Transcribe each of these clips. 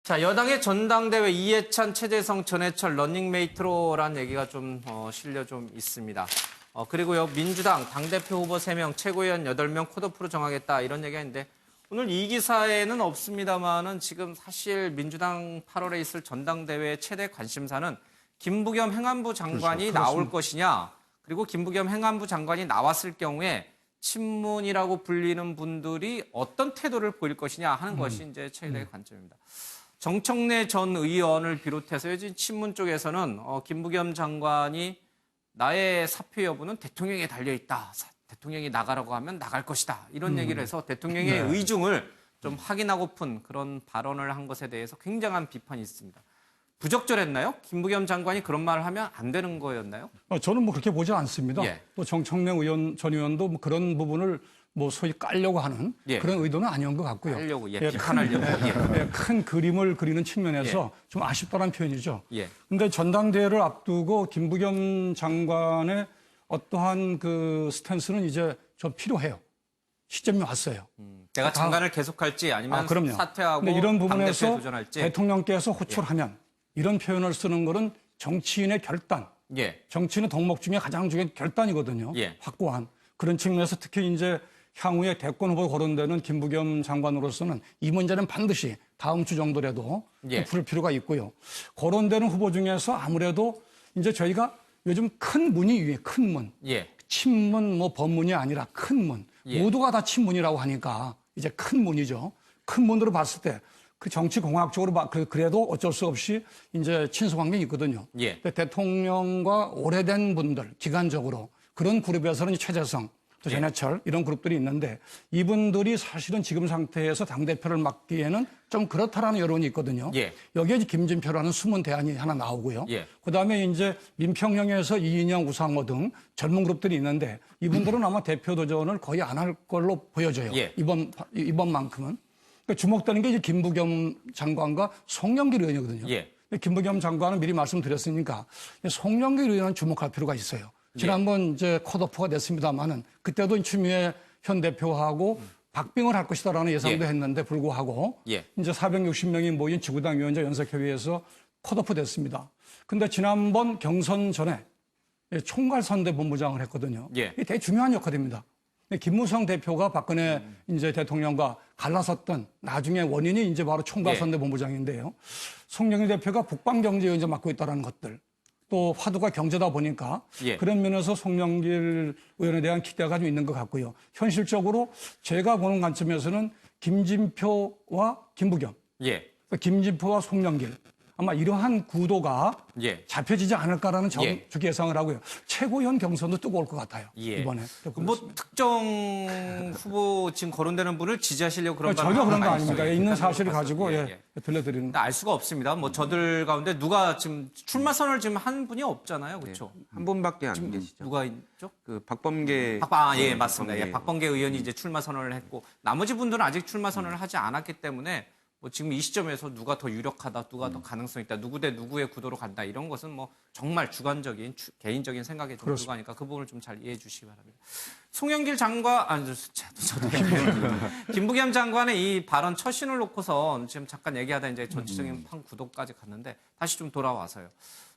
자, 여당의 전당대회 이해찬, 최재성, 전해철 러닝메이트로라는 얘기가 좀 실려 좀 있습니다. 그리고요, 민주당 당대표 후보 3명, 최고위원 8명 컷오프로 정하겠다 이런 얘기가 있는데 오늘 이 기사에는 없습니다만은 지금 사실 민주당 8월에 있을 전당대회 최대 관심사는 김부겸 행안부 장관이 나올 것이냐, 그리고 김부겸 행안부 장관이 나왔을 경우에 친문이라고 불리는 분들이 어떤 태도를 보일 것이냐 하는 것이 이제 최대 관점입니다. 정청래 전 의원을 비롯해서 요즘 친문 쪽에서는 김부겸 장관이 나의 사표 여부는 대통령에 달려있다. 대통령이 나가라고 하면 나갈 것이다. 이런 얘기를 해서 대통령의 의중을 좀 확인하고픈 그런 발언을 한 것에 대해서 굉장한 비판이 있습니다. 부적절했나요? 김부겸 장관이 그런 말을 하면 안 되는 거였나요? 저는 뭐 그렇게 보지 않습니다. 예. 또 정청래 전 의원도 뭐 그런 부분을 뭐 소위 깔려고 하는 그런 의도는 아니었던 것 같고요. 깔려고, 비판하려고. 큰 그림을 그리는 측면에서 좀 아쉽다는 표현이죠. 그런데 전당대회를 앞두고 김부겸 장관의 어떠한 그 스탠스는 이제 좀 필요해요. 시점이 왔어요. 내가 장관을 계속할지 아니면 그럼요. 사퇴하고 근데 이런 당대표에 부분에서 도전할지. 대통령께서 호출하면 이런 표현을 쓰는 것은 정치인의 결단, 정치인의 덕목 중에 가장 중요한 결단이거든요. 확고한. 그런 측면에서 특히 이제 향후에 대권 후보 거론되는 김부겸 장관으로서는 이 문제는 반드시 다음 주 정도라도 풀 필요가 있고요. 거론되는 후보 중에서 아무래도 이제 저희가 요즘 큰 문이 위에 큰 문, 친문 뭐 법문이 아니라 큰 문, 모두가 다 친문이라고 하니까 이제 큰 문이죠. 큰 문으로 봤을 때 그 정치 공학적으로 그래도 어쩔 수 없이 이제 친소관계가 있거든요. 대통령과 오래된 분들 기간적으로 그런 그룹에서는 최재성, 또 전해철 이런 그룹들이 있는데 이분들이 사실은 지금 상태에서 당대표를 맡기에는 좀 그렇다라는 여론이 있거든요. 여기에 이제 김진표라는 숨은 대안이 하나 나오고요. 그다음에 이제 민평영에서 이인영, 우상호 등 젊은 그룹들이 있는데 이분들은 아마 대표 도전을 거의 안 할 걸로 보여져요. 이번만큼은. 그러니까 주목되는 게 이제 김부겸 장관과 송영길 의원이거든요. 김부겸 장관은 미리 말씀드렸으니까 송영길 의원은 주목할 필요가 있어요. 지난번 이제 컷오프가 됐습니다만은 그때도 추미애 현 대표하고 박빙을 할 것이다라는 예상도 했는데 불구하고 이제 460명이 모인 지구당 위원장 연석회의에서 컷오프 됐습니다. 근데 지난번 경선 전에 총괄선대본부장을 했거든요. 이게 되게 중요한 역할입니다. 김무성 대표가 박근혜 이제 대통령과 갈라섰던 나중에 원인이 이제 바로 총괄선대본부장인데요. 송영길 대표가 국방경제위원장 맡고 있다는 것들. 또 화두가 경제다 보니까 그런 면에서 송영길 의원에 대한 기대가 좀 있는 것 같고요. 현실적으로 제가 보는 관점에서는 김진표와 김부겸, 그러니까 김진표와 송영길 아마 이러한 구도가 잡혀지지 않을까라는 적극 예상을 하고요. 최고위원 경선도 뜨거울 것 같아요. 이번에. 뭐 특정 후보 지금 거론되는 분을 지지하시려고 그런 거 전혀 그런 거 아닙니다. 있는 사실을 가지고 들려드리는. 알 수가 없습니다. 뭐 저들 가운데 누가 지금 출마 선언을 지금 한 분이 없잖아요, 그렇죠? 한 분밖에 안 계시죠. 누가 있죠? 그 박범계. 맞습니다. 박범계 의원이 이제 출마 선언을 했고 나머지 분들은 아직 출마 선언을 하지 않았기 때문에. 뭐 지금 이 시점에서 누가 더 유력하다, 누가 더 가능성 있다, 누구 대 누구의 구도로 간다 이런 것은 뭐 정말 주관적인 개인적인 생각에 좀 불과하니까 그 부분을 좀 잘 이해해 주시기 바랍니다. 송영길 장관, 김부겸 장관의 이 발언 처신을 놓고서 지금 잠깐 얘기하다 이제 전체적인 판 구도까지 갔는데 다시 좀 돌아와서요.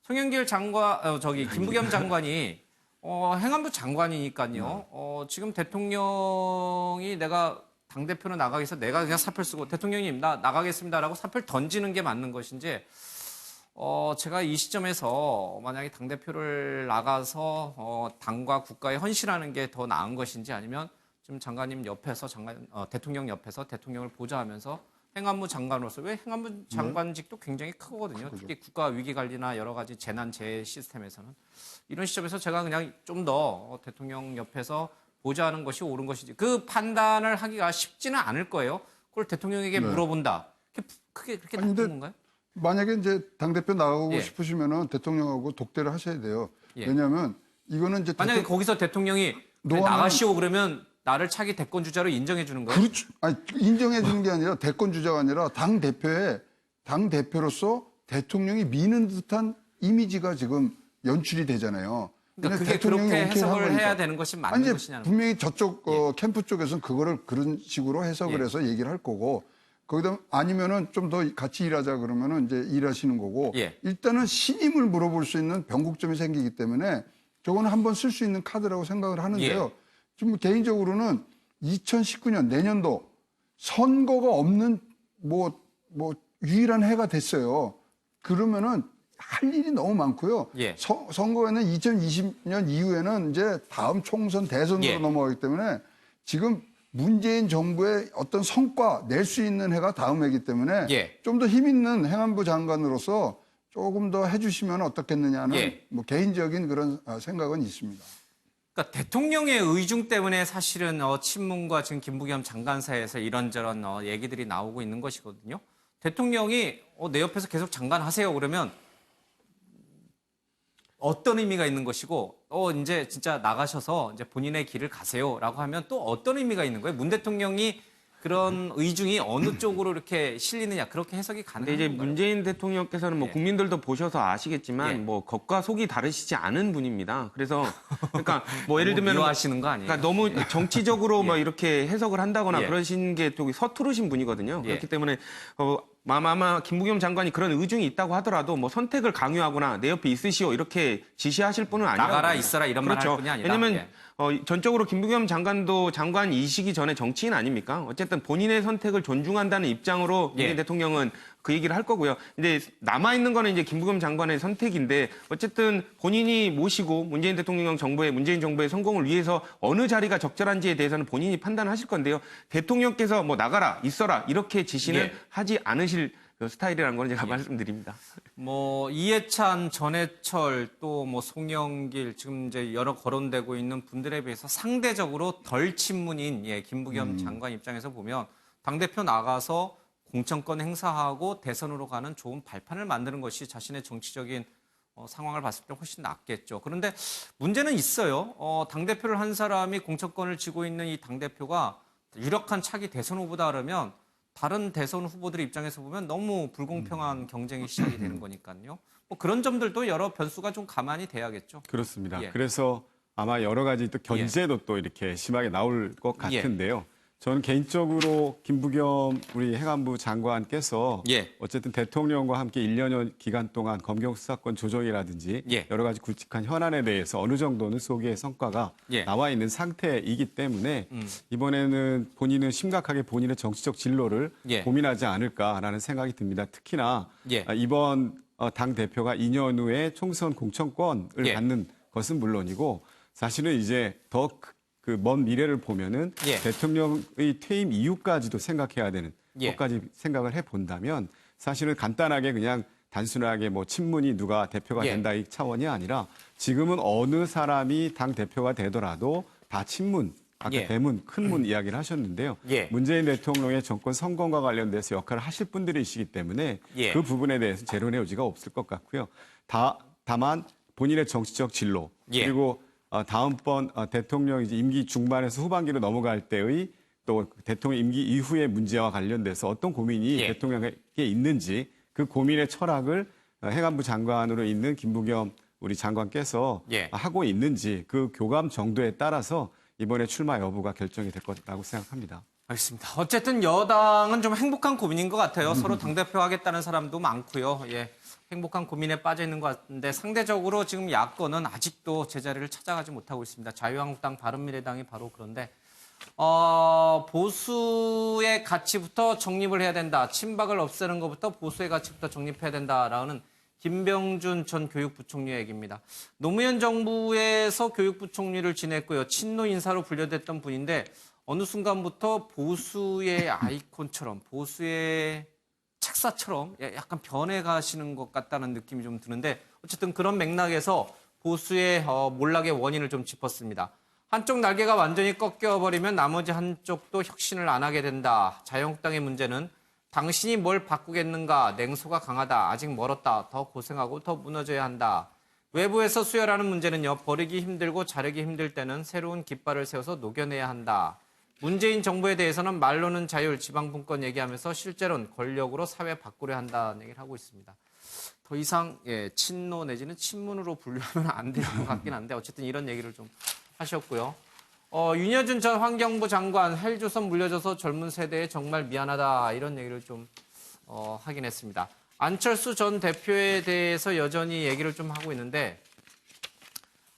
송영길 장관, 김부겸 장관이 행안부 장관이니까요. 지금 대통령이 내가 당대표로 나가기 위해서 내가 그냥 사표를 쓰고 대통령님 나 나가겠습니다라고 사표를 던지는 게 맞는 것인지 제가 이 시점에서 만약에 당대표를 나가서 당과 국가에 헌신하는 게 더 나은 것인지 아니면 지금 장관님 옆에서 대통령 옆에서 대통령을 보좌하면서 행안부 장관으로서 왜 행안부 장관직도 굉장히 크거든요. 특히 국가 위기관리나 여러 가지 재난 재해 시스템에서는 이런 시점에서 제가 그냥 좀 더 대통령 옆에서 보좌하는 것이 옳은 것인지 그 판단을 하기가 쉽지는 않을 거예요. 그걸 대통령에게 물어본다. 그게 그렇게 나쁜 건가요? 만약에 이제 당대표 나가고 싶으시면은 대통령하고 독대를 하셔야 돼요. 왜냐하면 이거는 이제 만약에 거기서 대통령이 나가시오 그러면 나를 차기 대권 주자로 인정해 주는 거예요? 그렇죠. 아니, 인정해 주는 게 아니라 대권 주자가 아니라 당 대표로서 대통령이 미는 듯한 이미지가 지금 연출이 되잖아요. 그러니까 그게 그렇게 해석을 해야 되는 것이 맞는 것이냐는 분명히 저쪽 캠프 쪽에서는 그거를 그런 식으로 해석을 해서 얘기를 할 거고 거기다 아니면은 좀 더 같이 일하자 그러면은 이제 일하시는 거고 예. 일단은 신임을 물어볼 수 있는 변곡점이 생기기 때문에 저거는 한번 쓸 수 있는 카드라고 생각을 하는데요. 예. 지금 개인적으로는 2019년 내년도 선거가 없는 뭐 유일한 해가 됐어요. 그러면은 할 일이 너무 많고요. 예. 선거에는 2020년 이후에는 이제 다음 총선 대선으로 예. 넘어가기 때문에 지금 문재인 정부의 어떤 성과 낼 수 있는 해가 다음 해이기 때문에 예. 좀 더 힘 있는 행안부 장관으로서 조금 더 해주시면 어떻겠느냐는 예. 뭐 개인적인 그런 생각은 있습니다. 그러니까 대통령의 의중 때문에 사실은 친문과 지금 김부겸 장관 사이에서 이런저런 얘기들이 나오고 있는 것이거든요. 대통령이 내 옆에서 계속 장관 하세요 그러면 어떤 의미가 있는 것이고 이제 진짜 나가셔서 이제 본인의 길을 가세요라고 하면 또 어떤 의미가 있는 거예요? 문 대통령이 그런 의중이 어느 쪽으로 이렇게 실리느냐 그렇게 해석이 근데 가능한 이제 건가요? 문재인 대통령께서는 뭐 예. 국민들도 보셔서 아시겠지만 예. 뭐 겉과 속이 다르시지 않은 분입니다. 그래서 그러니까 뭐 예를 들면 미워하시는 거 아니에요? 그러니까 너무 정치적으로 뭐 이렇게 해석을 한다거나 예. 그러신 게 좀 서투르신 분이거든요. 예. 그렇기 때문에 아마 김부겸 장관이 그런 의중이 있다고 하더라도 뭐 선택을 강요하거나 내 옆에 있으시오 이렇게 지시하실 분은 아니라고. 나가라 있어라 이런 말 할 그렇죠. 분이 아니다. 왜냐면 예. 전적으로 김부겸 장관도 장관이시기 전에 정치인 아닙니까? 어쨌든 본인의 선택을 존중한다는 입장으로 문재인 예. 대통령은 그 얘기를 할 거고요. 근데 남아있는 거는 이제 김부겸 장관의 선택인데 어쨌든 본인이 모시고 문재인 정부의 성공을 위해서 어느 자리가 적절한지에 대해서는 본인이 판단하실 건데요. 대통령께서 뭐 나가라, 있어라 이렇게 지시는 예. 하지 않으실 그 스타일이라는 걸 제가 말씀드립니다. 뭐 이해찬, 전해철 또 뭐 송영길 지금 이제 여러 거론되고 있는 분들에 비해서 상대적으로 덜 친문인 김부겸 장관 입장에서 보면 당대표 나가서 공천권 행사하고 대선으로 가는 좋은 발판을 만드는 것이 자신의 정치적인 상황을 봤을 때 훨씬 낫겠죠. 그런데 문제는 있어요. 당대표를 한 사람이 공천권을 쥐고 있는 이 당대표가 유력한 차기 대선 후보다 그러면 다른 대선 후보들의 입장에서 보면 너무 불공평한 경쟁이 시작이 되는 거니까요. 뭐 그런 점들도 여러 변수가 좀 가만히 돼야겠죠. 그렇습니다. 예. 그래서 아마 여러 가지 또 견제도 또 이렇게 심하게 나올 것 같은데요. 저는 개인적으로 김부겸 우리 행안부 장관께서 어쨌든 대통령과 함께 1년여 기간 동안 검경 수사권 조정이라든지 여러 가지 굵직한 현안에 대해서 어느 정도는 소기의 성과가 나와 있는 상태이기 때문에 이번에는 본인은 심각하게 본인의 정치적 진로를 고민하지 않을까라는 생각이 듭니다. 특히나 이번 당대표가 2년 후에 총선 공천권을 받는 것은 물론이고 사실은 이제 더 그 먼 미래를 보면은 대통령의 퇴임 이후까지도 생각해야 되는 것까지 생각을 해본다면 사실은 간단하게 그냥 단순하게 뭐 친문이 누가 대표가 된다 이 차원이 아니라 지금은 어느 사람이 당 대표가 되더라도 다 친문, 아까 대문, 큰문 이야기를 하셨는데요. 문재인 대통령의 정권 성공과 관련돼서 역할을 하실 분들이시기 때문에 그 부분에 대해서 재론의 여지가 없을 것 같고요. 다만 본인의 정치적 진로 그리고 다음번 대통령 이제 임기 중반에서 후반기로 넘어갈 때의 또 대통령 임기 이후의 문제와 관련돼서 어떤 고민이 대통령에게 있는지 그 고민의 철학을 행안부 장관으로 있는 김부겸 우리 장관께서 하고 있는지 그 교감 정도에 따라서 이번에 출마 여부가 결정이 될 거라고 생각합니다. 알겠습니다. 어쨌든 여당은 좀 행복한 고민인 것 같아요. 서로 당대표 하겠다는 사람도 많고요. 행복한 고민에 빠져 있는 것 같은데 상대적으로 지금 야권은 아직도 제자리를 찾아가지 못하고 있습니다. 자유한국당, 바른미래당이 바로 그런데 보수의 가치부터 정립을 해야 된다. 친박을 없애는 것부터 보수의 가치부터 정립해야 된다라는 김병준 전 교육부총리의 얘기입니다. 노무현 정부에서 교육부총리를 지냈고요. 친노 인사로 분류됐던 분인데 어느 순간부터 보수의 아이콘처럼 보수의 책사처럼 약간 변해가시는 것 같다는 느낌이 좀 드는데 어쨌든 그런 맥락에서 보수의 몰락의 원인을 좀 짚었습니다. 한쪽 날개가 완전히 꺾여버리면 나머지 한쪽도 혁신을 안 하게 된다. 자유한국당의 문제는 당신이 뭘 바꾸겠는가, 냉소가 강하다, 아직 멀었다, 더 고생하고 더 무너져야 한다. 외부에서 수혈하는 문제는요, 버리기 힘들고 자르기 힘들 때는 새로운 깃발을 세워서 녹여내야 한다. 문재인 정부에 대해서는 말로는 자율, 지방분권 얘기하면서 실제로는 권력으로 사회 바꾸려 한다는 얘기를 하고 있습니다. 더 이상 친노 내지는 친문으로 분류하면 안 될 것 같긴 한데 어쨌든 이런 얘기를 좀 하셨고요. 윤여준 전 환경부 장관 헬조선 물려줘서 젊은 세대에 정말 미안하다 이런 얘기를 좀 하긴 했습니다. 안철수 전 대표에 대해서 여전히 얘기를 좀 하고 있는데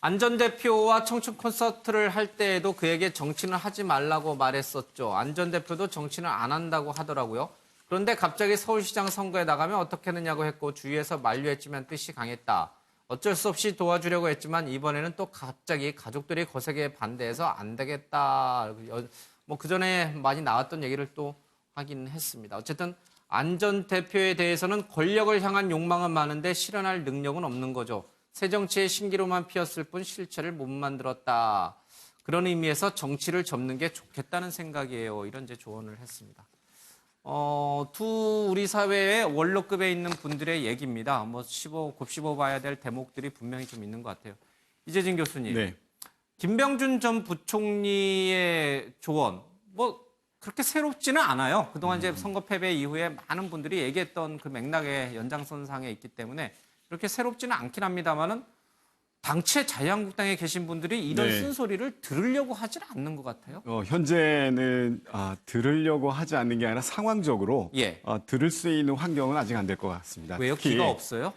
안 전 대표와 청춘 콘서트를 할 때에도 그에게 정치는 하지 말라고 말했었죠. 안 전 대표도 정치는 안 한다고 하더라고요. 그런데 갑자기 서울시장 선거에 나가면 어떻게 하느냐고 했고 주위에서 만류했지만 뜻이 강했다. 어쩔 수 없이 도와주려고 했지만 이번에는 또 갑자기 가족들이 거세게 반대해서 안 되겠다. 뭐 그전에 많이 나왔던 얘기를 또 하긴 했습니다. 어쨌든 안 전 대표에 대해서는 권력을 향한 욕망은 많은데 실현할 능력은 없는 거죠. 새 정치의 신기로만 피었을 뿐 실체를 못 만들었다. 그런 의미에서 정치를 접는 게 좋겠다는 생각이에요. 이런 제 조언을 했습니다. 우리 사회의 원로급에 있는 분들의 얘기입니다. 뭐 곱씹어봐야 될 대목들이 분명히 좀 있는 것 같아요. 이재진 교수님, 네. 김병준 전 부총리의 조언, 뭐 그렇게 새롭지는 않아요. 그동안 이제 선거 패배 이후에 많은 분들이 얘기했던 그 맥락의 연장선상에 있기 때문에 그렇게 새롭지는 않긴 합니다만은 당최 자유한국당에 계신 분들이 이런 네. 쓴소리를 들으려고 하질 않는 것 같아요. 현재는 들으려고 하지 않는 게 아니라 상황적으로 예. 들을 수 있는 환경은 아직 안 될 것 같습니다. 왜요? 특히, 기가 없어요?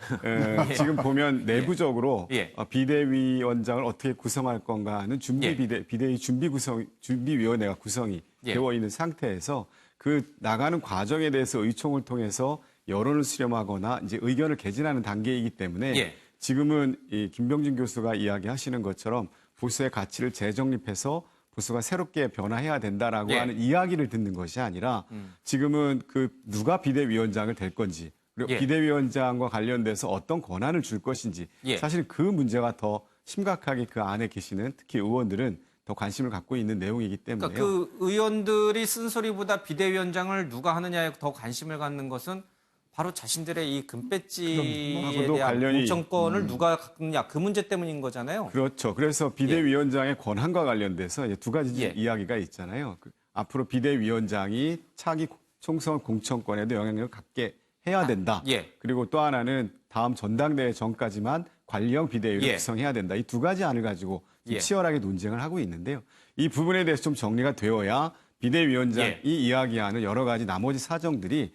지금 보면 내부적으로 예. 비대위원장을 어떻게 구성할 건가 하는 비대위 준비위원회가 구성이 되어 있는 상태에서 그 나가는 과정에 대해서 의총을 통해서 여론을 수렴하거나 이제 의견을 개진하는 단계이기 때문에 지금은 이 김병준 교수가 이야기하시는 것처럼 보수의 가치를 재정립해서 보수가 새롭게 변화해야 된다라고 하는 이야기를 듣는 것이 아니라 지금은 그 누가 비대위원장을 될 건지 그리고 비대위원장과 관련돼서 어떤 권한을 줄 것인지 사실 그 문제가 더 심각하게 그 안에 계시는 특히 의원들은 더 관심을 갖고 있는 내용이기 때문에요. 그러니까 그 의원들이 쓴소리보다 비대위원장을 누가 하느냐에 더 관심을 갖는 것은 바로 자신들의 이 금배지에 대한 공천권을 누가 갖느냐 그 문제 때문인 거잖아요. 그렇죠. 그래서 비대위원장의 권한과 관련돼서 이제 두 가지 이야기가 있잖아요. 앞으로 비대위원장이 차기 총선 공천권에도 영향력을 갖게 해야 된다. 그리고 또 하나는 다음 전당대회 전까지만 관리형 비대위를 구성해야 된다. 이 두 가지 안을 가지고 치열하게 논쟁을 하고 있는데요. 이 부분에 대해서 좀 정리가 되어야 비대위원장이 이야기하는 여러 가지 나머지 사정들이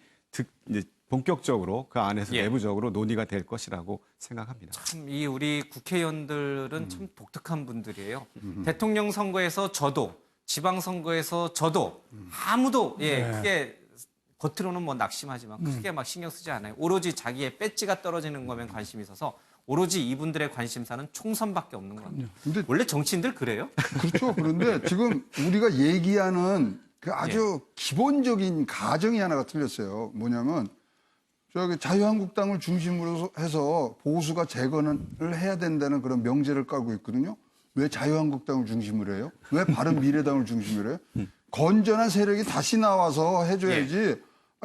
이제 본격적으로 그 안에서 내부적으로 논의가 될 것이라고 생각합니다. 참 이 우리 국회의원들은 참 독특한 분들이에요. 대통령 선거에서 져도 지방 선거에서 져도 아무도 크게 겉으로는 뭐 낙심하지만 크게 막 신경 쓰지 않아요. 오로지 자기의 배지가 떨어지는 거면 관심이 있어서 오로지 이분들의 관심사는 총선밖에 없는 것 같아요. 근데 원래 정치인들 그래요? 그렇죠. 그런데 지금 우리가 얘기하는 그 아주 기본적인 가정이 하나가 틀렸어요. 뭐냐면 저기 자유한국당을 중심으로 해서 보수가 재건을 해야 된다는 그런 명제를 깔고 있거든요. 왜 자유한국당을 중심으로 해요? 왜 바른미래당을 중심으로 해요? 건전한 세력이 다시 나와서 해줘야지.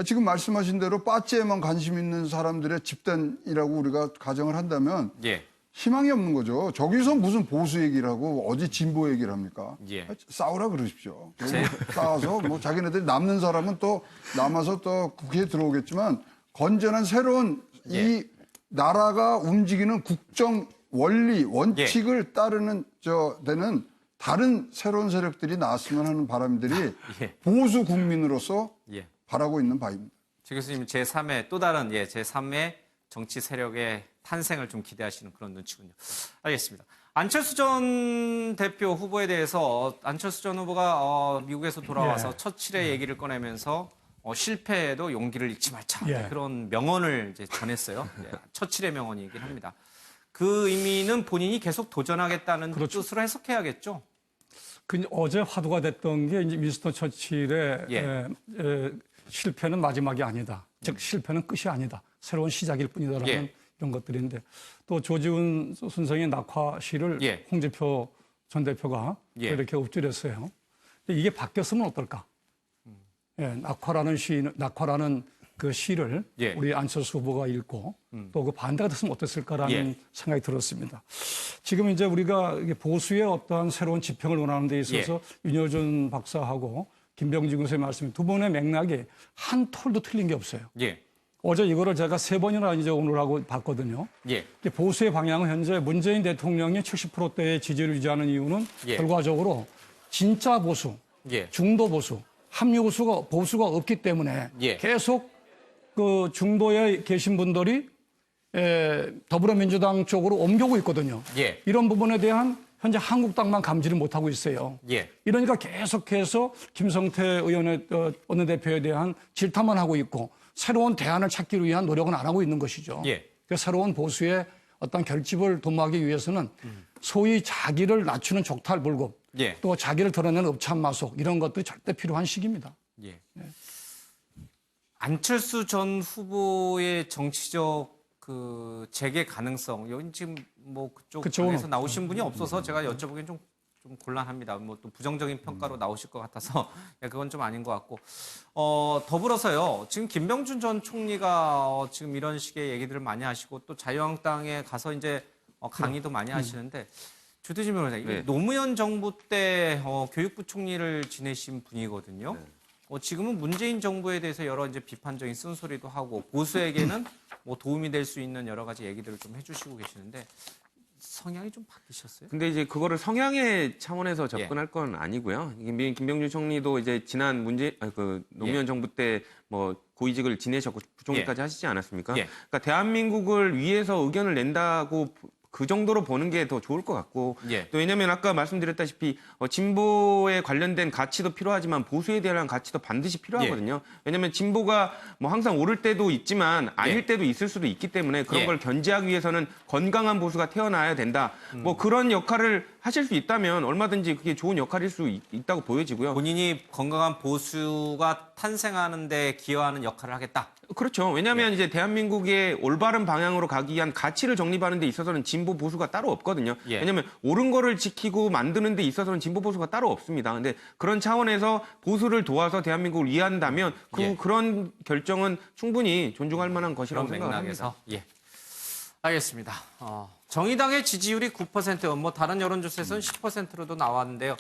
지금 말씀하신 대로 빠찌에만 관심 있는 사람들의 집단이라고 우리가 가정을 한다면 희망이 없는 거죠. 저기서 무슨 보수 얘기를 하고 어디 진보 얘기를 합니까? 싸우라 그러십시오. 싸워서 뭐 자기네들이 남는 사람은 또 남아서 또 국회에 들어오겠지만 건전한 새로운 이 나라가 움직이는 국정 원리, 원칙을 따르는 데는 다른 새로운 세력들이 나왔으면 하는 바람들이 보수 국민으로서 바라고 있는 바입니다. 지 교수님 제3의 또 다른 제3의 정치 세력의 탄생을 좀 기대하시는 그런 눈치군요. 알겠습니다. 안철수 전 대표 후보에 대해서 안철수 전 후보가 미국에서 돌아와서 처칠의 얘기를 꺼내면서 실패에도 용기를 잃지 말자 그런 명언을 이제 전했어요. 처칠의 명언이긴 합니다. 그 의미는 본인이 계속 도전하겠다는 뜻으로 해석해야겠죠. 어제 화두가 됐던 게 이제 윈스턴 처칠의 실패는 마지막이 아니다. 즉 실패는 끝이 아니다. 새로운 시작일 뿐이다라는 이런 것들인데 또 조지훈 선생의 낙화 시를 홍준표 전 대표가 이렇게 읊조렸어요. 이게 바뀌었으면 어떨까? 낙화라는 그 시를 우리 안철수 후보가 읽고 또 그 반대가 됐으면 어땠을까라는 생각이 들었습니다. 지금 이제 우리가 보수의 어떠한 새로운 지평을 원하는 데 있어서 윤여준 박사하고 김병준 교수의 말씀 두 분의 맥락이 한 톨도 틀린 게 없어요. 어제 이거를 제가 3번이나 이제 오늘 하고 봤거든요. 보수의 방향은 현재 문재인 대통령이 70%대의 지지를 유지하는 이유는 결과적으로 진짜 보수, 예. 중도 보수, 합류 보수가 없기 때문에 예. 계속 그 중도에 계신 분들이 더불어민주당 쪽으로 옮겨오고 있거든요. 예. 이런 부분에 대한 현재 한국당만 감지를 못하고 있어요. 예. 이러니까 계속해서 김성태 의원의 원내대표에 대한 질타만 하고 있고 새로운 대안을 찾기 위한 노력은 안 하고 있는 것이죠. 예. 그 새로운 보수의 어떤 결집을 도모하기 위해서는 소위 자기를 낮추는 족탈불급, 예. 또 자기를 드러내는 up찬마속 이런 것들이 절대 필요한 시기입니다. 예. 안철수 전 후보의 정치적 그 재개 가능성, 여기 지금 뭐 그쪽 에서 나오신 분이 없어서 제가 여쭤보기엔 좀 곤란합니다. 뭐 또 부정적인 평가로 나오실 것 같아서 그건 좀 아닌 것 같고 더불어서요. 지금 김병준 전 총리가 지금 이런 식의 얘기들을 많이 하시고 또 자유한국당에 가서 이제 강의도 많이 하시는데 주두진 변호사님, 네. 노무현 정부 때 교육부 총리를 지내신 분이거든요. 네. 지금은 문재인 정부에 대해서 여러 이제 비판적인 쓴소리도 하고 보수에게는 뭐 도움이 될 수 있는 여러 가지 얘기들을 좀 해주시고 계시는데 성향이 좀 바뀌셨어요? 근데 이제 그거를 성향의 차원에서 접근할 건 아니고요. 김병준 총리도 이제 지난 노무현 정부 때 뭐 고위직을 지내셨고 부총리까지 하시지 않았습니까? 그러니까 대한민국을 위해서 의견을 낸다고 그 정도로 보는 게 더 좋을 것 같고 또 왜냐하면 아까 말씀드렸다시피 진보에 관련된 가치도 필요하지만 보수에 대한 가치도 반드시 필요하거든요. 왜냐하면 진보가 뭐 항상 오를 때도 있지만 아닐 때도 있을 수도 있기 때문에 그런 걸 견제하기 위해서는 건강한 보수가 태어나야 된다. 뭐 그런 역할을 하실 수 있다면 얼마든지 그게 좋은 역할일 수 있다고 보여지고요. 본인이 건강한 보수가 탄생하는 데 기여하는 역할을 하겠다. 그렇죠. 왜냐하면 이제 대한민국의 올바른 방향으로 가기 위한 가치를 정립하는 데 있어서는 진보 보수가 따로 없거든요. 왜냐하면 옳은 거를 지키고 만드는 데 있어서는 진보 보수가 따로 없습니다. 근데 그런 차원에서 보수를 도와서 대한민국을 이해한다면 그런 결정은 충분히 존중할 만한 것이라고 생각합니다. 예. 알겠습니다. 정의당의 지지율이 9%, 뭐 다른 여론조사에서는 10%로도 나왔는데요.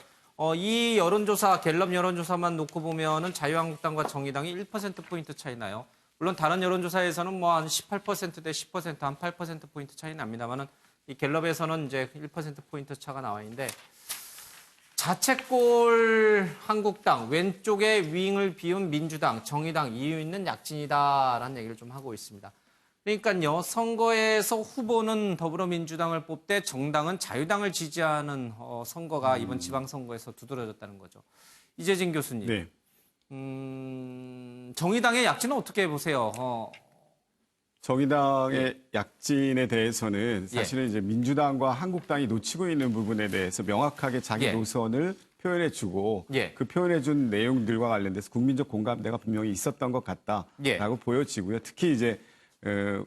이 여론조사, 갤럽 여론조사만 놓고 보면은 자유한국당과 정의당이 1%포인트 차이 나요. 물론 다른 여론조사에서는 뭐 한 18%대 10%, 한 8%포인트 차이 납니다만은 이 갤럽에서는 이제 1%포인트 차가 나와 있는데 자책골 한국당, 왼쪽에 윙을 비운 민주당, 정의당, 이유 있는 약진이다라는 얘기를 좀 하고 있습니다. 그러니까요, 선거에서 후보는 더불어민주당을 뽑되 정당은 자유당을 지지하는 선거가 이번 지방선거에서 두드러졌다는 거죠. 이재진 교수님. 네. 정의당의 약진은 어떻게 보세요? 정의당의 약진에 대해서는 사실은 이제 민주당과 한국당이 놓치고 있는 부분에 대해서 명확하게 자기 노선을 표현해주고 그 표현해준 내용들과 관련돼서 국민적 공감대가 분명히 있었던 것 같다라고 보여지고요. 특히 이제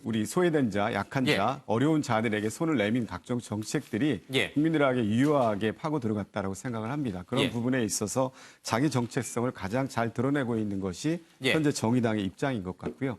우리 소외된 자, 약한 자, 어려운 자들에게 손을 내민 각종 정책들이 국민들에게 유효하게 파고 들어갔다라고 생각을 합니다. 그런 부분에 있어서 자기 정체성을 가장 잘 드러내고 있는 것이 현재 정의당의 입장인 것 같고요.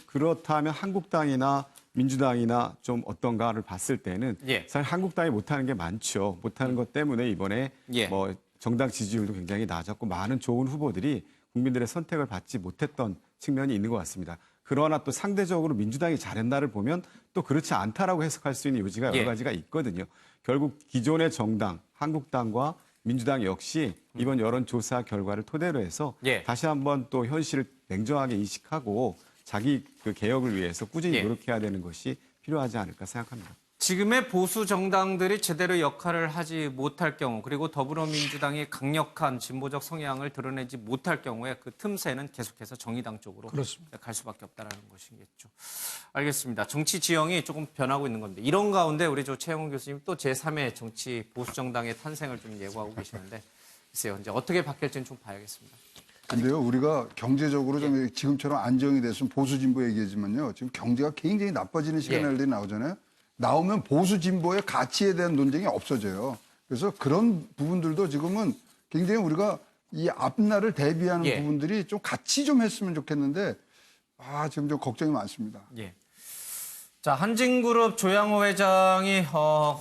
그렇다면 한국당이나 민주당이나 좀 어떤가를 봤을 때는 사실 한국당이 못하는 게 많죠. 못하는 것 때문에 이번에 뭐 정당 지지율도 굉장히 낮았고 많은 좋은 후보들이 국민들의 선택을 받지 못했던 측면이 있는 것 같습니다. 그러나 또 상대적으로 민주당이 잘했나를 보면 또 그렇지 않다라고 해석할 수 있는 요지가 여러 가지가 있거든요. 결국 기존의 정당, 한국당과 민주당 역시 이번 여론조사 결과를 토대로 해서 다시 한번 또 현실을 냉정하게 인식하고 자기 그 개혁을 위해서 꾸준히 노력해야 되는 것이 필요하지 않을까 생각합니다. 지금의 보수 정당들이 제대로 역할을 하지 못할 경우 그리고 더불어민주당이 강력한 진보적 성향을 드러내지 못할 경우에 그 틈새는 계속해서 정의당 쪽으로 갈 수밖에 없다는 것이겠죠. 알겠습니다. 정치 지형이 조금 변하고 있는 건데 이런 가운데 우리 최영훈 교수님 또 제3의 정치 보수 정당의 탄생을 좀 예고하고 계시는데 글쎄요. 이제 어떻게 바뀔지는 좀 봐야겠습니다. 근데요, 우리가 경제적으로 좀 지금처럼 안정이 됐으면 보수 진보 얘기하지만요. 지금 경제가 굉장히 나빠지는 시그널들이 나오잖아요. 나오면 보수 진보의 가치에 대한 논쟁이 없어져요. 그래서 그런 부분들도 지금은 굉장히 우리가 이 앞날을 대비하는 부분들이 좀 같이 좀 했으면 좋겠는데 지금 좀 걱정이 많습니다. 자, 한진그룹 조양호 회장이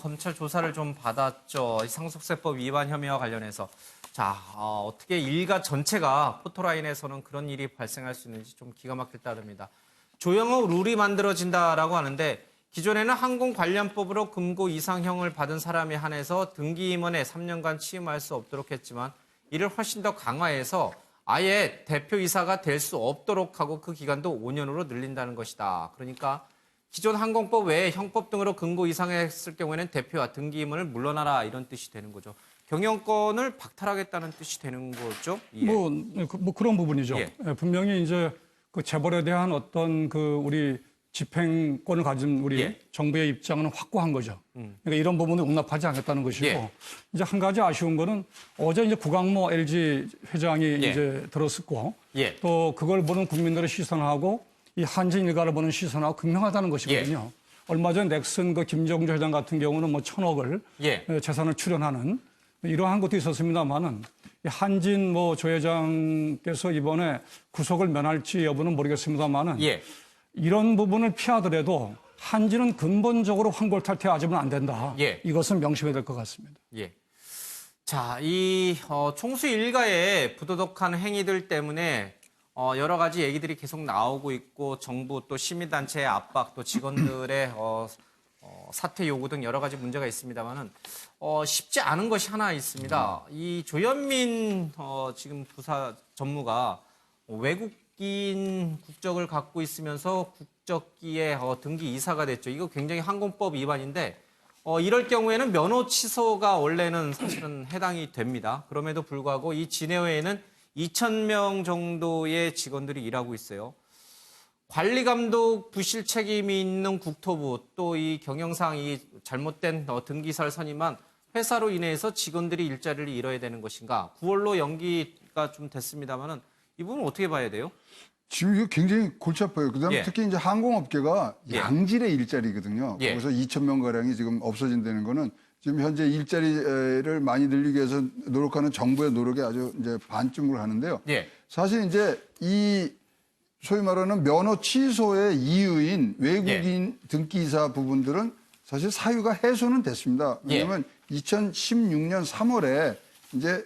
검찰 조사를 좀 받았죠. 상속세법 위반 혐의와 관련해서. 자, 어떻게 일가 전체가 포토라인에서는 그런 일이 발생할 수 있는지 좀 기가 막힐 따름입니다. 조양호 룰이 만들어진다라고 하는데 기존에는 항공관련법으로 금고 이상형을 받은 사람에 한해서 등기임원에 3년간 취임할 수 없도록 했지만 이를 훨씬 더 강화해서 아예 대표이사가 될 수 없도록 하고 그 기간도 5년으로 늘린다는 것이다. 그러니까 기존 항공법 외에 형법 등으로 금고 이상했을 경우에는 대표와 등기임원을 물러나라 이런 뜻이 되는 거죠. 경영권을 박탈하겠다는 뜻이 되는 거죠. 예. 뭐 그런 부분이죠. 예. 분명히 이제 그 재벌에 대한 어떤 그 우리 집행권을 가진 우리 예. 정부의 입장은 확고한 거죠. 그러니까 이런 부분을 용납하지 않겠다는 것이고 예. 이제 한 가지 아쉬운 거는 어제 이제 구강모 LG 회장이 예. 이제 들었었고 예. 또 그걸 보는 국민들의 시선하고 이 한진 일가를 보는 시선하고 극명하다는 것이거든요. 얼마 전 넥슨 그 김정주 회장 같은 경우는 뭐 1,000억을 재산을 출연하는 이러한 것도 있었습니다만은 한진 뭐 조 회장께서 이번에 구속을 면할지 여부는 모르겠습니다만은 이런 부분을 피하더라도 한진은 근본적으로 환골탈퇴하지는 안 된다. 이것은 명심해야 될 것 같습니다. 자, 이 총수 일가의 부도덕한 행위들 때문에 여러 가지 얘기들이 계속 나오고 있고 정부 또 시민단체의 압박 또 직원들의 사퇴 요구 등 여러 가지 문제가 있습니다만은 쉽지 않은 것이 하나 있습니다. 이 조현민 지금 부사 전무가 외국인 국적을 갖고 있으면서 국적기에 등기 이사가 됐죠. 이거 굉장히 항공법 위반인데 이럴 경우에는 면허 취소가 원래는 사실은 해당이 됩니다. 그럼에도 불구하고 이 진해회에는 2,000명 정도의 직원들이 일하고 있어요. 관리감독 부실 책임이 있는 국토부 또 이 경영상 이 잘못된 등기사를 선임한 회사로 인해서 직원들이 일자리를 잃어야 되는 것인가? 9월로 연기가 좀 됐습니다만은 이 부분 어떻게 봐야 돼요? 지금 이거 굉장히 골치 아파요. 그다음에 특히 이제 항공업계가 양질의 일자리거든요. 그래서 2,000명 가량이 지금 없어진다는 거는 지금 현재 일자리를 많이 늘리기 위해서 노력하는 정부의 노력에 아주 이제 반증을 하는데요. 사실 이제 이 소위 말하는 면허 취소의 이유인 외국인 등기이사 부분들은 사실 사유가 해소는 됐습니다. 왜냐하면 2016년 3월에 이제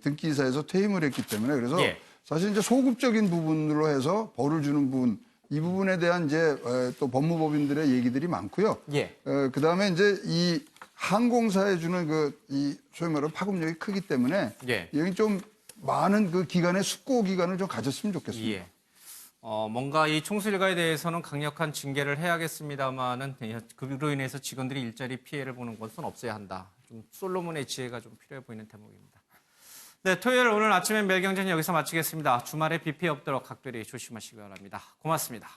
등기이사에서 퇴임을 했기 때문에 그래서 사실 이제 소급적인 부분으로 해서 벌을 주는 부분 이 부분에 대한 이제 또 법무법인들의 얘기들이 많고요. 그 다음에 이제 이 항공사에 주는 이 소위 말하는 파급력이 크기 때문에 여기 좀 많은 그 기간의 숙고 기간을 좀 가졌으면 좋겠습니다. 뭔가 이 총수 일가에 대해서는 강력한 징계를 해야겠습니다만은 그로 인해서 직원들이 일자리 피해를 보는 것은 없어야 한다. 좀 솔로몬의 지혜가 좀 필요해 보이는 대목입니다. 네, 토요일 오늘 아침엔 매일경제는 여기서 마치겠습니다. 주말에 비 피해 없도록 각별히 조심하시기 바랍니다. 고맙습니다.